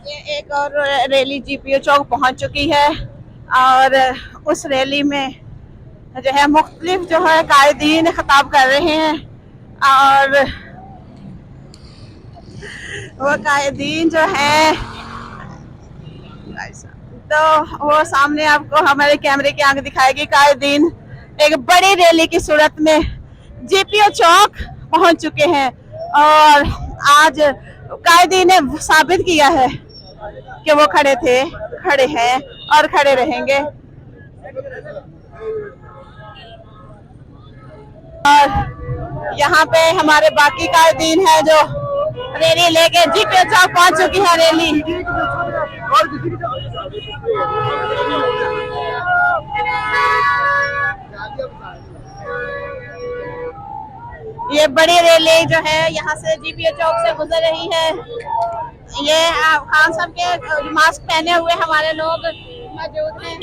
ये एक और रैली जीपीओ चौक पहुंच चुकी है और उस रैली में जो है मुख्तलिफ जो है कायदीन खिताब कर रहे हैं और वो कायदीन जो है तो वो सामने आपको हमारे कैमरे की आंख दिखाएगी। कायदीन एक बड़ी रैली की सूरत में जीपीओ चौक पहुंच चुके हैं और आज कायदीन ने साबित किया है कि वो खड़े थे, खड़े हैं और खड़े रहेंगे। और यहाँ पे हमारे बाकी कायदीन है जो रैली लेके जीपीओ चौक पहुंच चुकी है रैली। ये बड़ी रैली जो है यहाँ से जीपीओ चौक से गुजर रही है। ये खान साहब के मास्क पहने हुए हमारे लोग मौजूद हैं।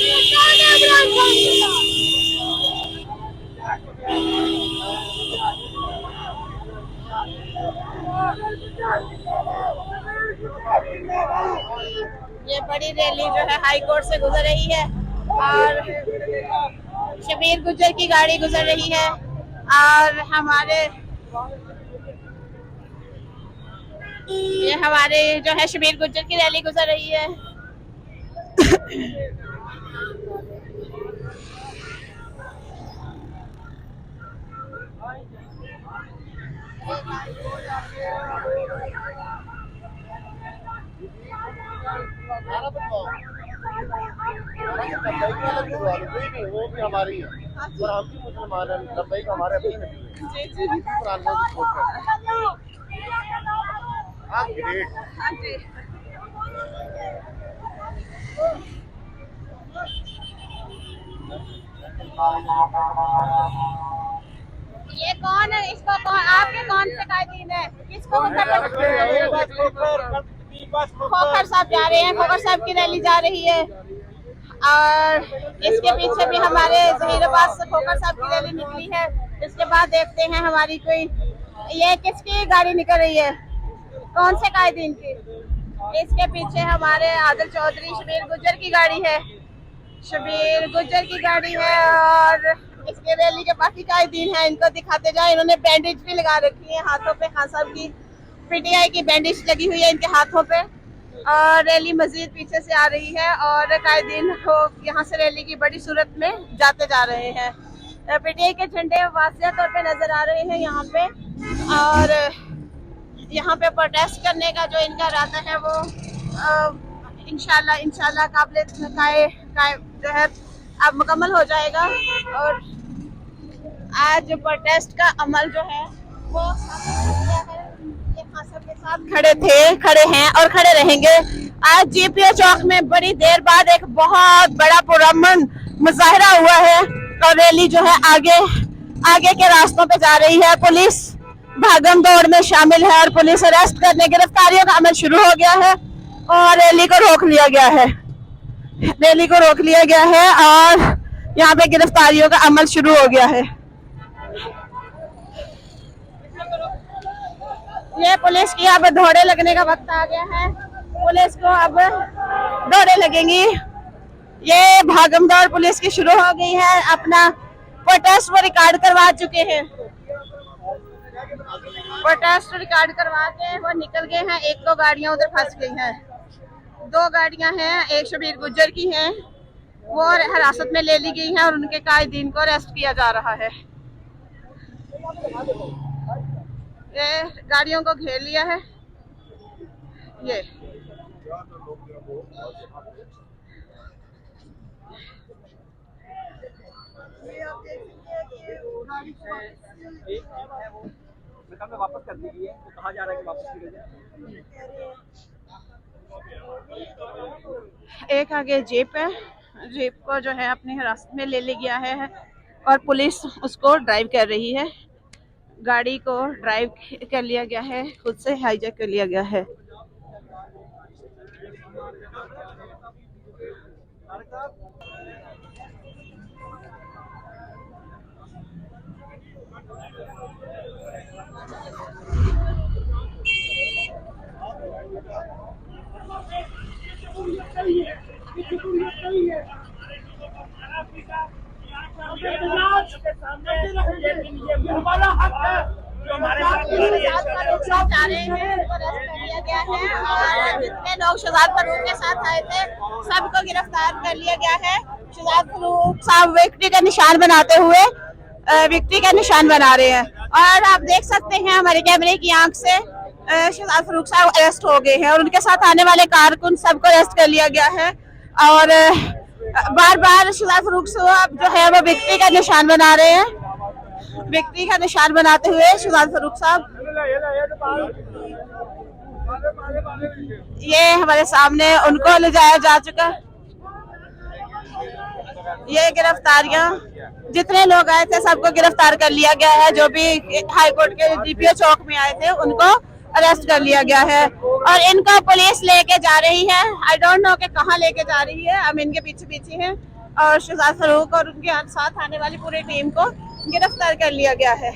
ये बड़ी रैली जो है हाई कोर्ट से गुजर रही है और शबीर गुज्जर की गाड़ी गुजर रही है और हमारे जो है शबीर गुज्जर की रैली गुजर रही है। वो भी हमारी है और हम भी मुसलमान हैं। लब्बैक हमारे अपने नबी हैं। कुरान में सपोर्ट करते हैं। हाँ ग्रेट। ये कौन है? इसको कौन, आपके कौन से कायदीन है? किसको खोखर साहब जा रहे हैं, खोखर साहब की रैली जा रही है और इसके पीछे भी हमारे जहीराबाद से खोखर साहब की रैली निकली है। इसके बाद देखते हैं हमारी कोई, ये किसकी गाड़ी निकल रही है, कौन से कायदीन की? इसके पीछे हमारे आदिल चौधरी शबीर गुज्जर की गाड़ी है, शबीर गुज्जर की गाड़ी है और इसके रैली के बाकी कायदीन हैं। इनको दिखाते जाए। इन्होंने बैंडेज भी लगा रखी है हाथों पे। खान साहब की पीटीआई की बैंडेज लगी हुई है इनके हाथों पे और रैली मजीद पीछे से आ रही है और कायदीन को यहाँ से रैली की बड़ी सूरत में जाते जा रहे हैं। पीटीआई के झंडे वाज़ेह तौर पे नजर आ रहे हैं यहाँ पे और यहाँ पे प्रोटेस्ट करने का जो इनका इरादा है वो इंशाल्लाह काबिल जो है अब मुकम्मल हो जाएगा और आज प्रोटेस्ट का अमल जो है वो सबके साथ खड़े थे, खड़े हैं और खड़े रहेंगे। आज जीपीओ चौक में बड़ी देर बाद एक बहुत बड़ा पुरअमन मुजाहिरा हुआ है और रैली जो है आगे के रास्तों पे जा रही है। पुलिस भागम दौड़ में शामिल है और पुलिस अरेस्ट करने, गिरफ्तारियों का अमल शुरू हो गया है और रैली को रोक लिया गया है। रैली को रोक लिया गया है और यहाँ पे गिरफ्तारियों का अमल शुरू हो गया है। ये पुलिस की अब दौड़े लगने का वक्त आ गया है। पुलिस को अब दौड़े लगेंगी। ये भागमदौड़ पुलिस की शुरू हो गई है। अपना प्रोटेस्ट वो रिकॉर्ड करवा चुके हैं। प्रोटेस्ट रिकॉर्ड करवा के वो निकल गए हैं। एक दो गाड़ियां उधर फंस गई हैं। दो गाड़ियां हैं, एक शबीर गुज्जर की है, वो हिरासत में ले ली गई है और उनके कायदीन को अरेस्ट किया जा रहा है। ये गाड़ियों को घेर लिया है। ये वापस कर दीजिए। तो कहाँ जा रहा है कि वापस किया जाए? एक आगे जीप है, जीप को जो है अपनी हिरासत में ले लिया गया है और पुलिस उसको ड्राइव कर रही है। गाड़ी को ड्राइव कर लिया गया है, खुद से हाईजैक कर लिया गया है। जा रहे हैं, उनको अरेस्ट कर लिया गया है और जितने लोग शहजाद फरूक के साथ आए थे सबको गिरफ्तार कर लिया गया है। शहजाद फरूक साहब विक्ट्री का निशान बनाते हुए विक्ट्री का निशान बना रहे हैं और आप देख सकते हैं हमारे कैमरे की आंख से शहजाद फरूक साहब अरेस्ट हो गए हैं और उनके साथ आने वाले कारकुन सबको अरेस्ट कर लिया गया है और बार बार शहजाद फरूक साहब जो है वो विक्ट्री का निशान बना रहे हैं। विक्ट्री का निशान बनाते हुए शहजाद फरूक साहब ये हमारे सामने उनको ले जाया जा चुका। ये गिरफ्तारियां जितने लोग आए थे सबको गिरफ्तार कर लिया गया है। जो भी हाई कोर्ट के डीपीओ चौक में आए थे उनको अरेस्ट कर लिया गया है और इनको पुलिस लेके जा रही है। आई डोंट नो कि कहाँ लेके जा रही है। हम इनके पीछे पीछे हैं और शहजाद फरूक और उनके साथ आने वाली पूरी टीम को गिरफ्तार कर लिया गया है।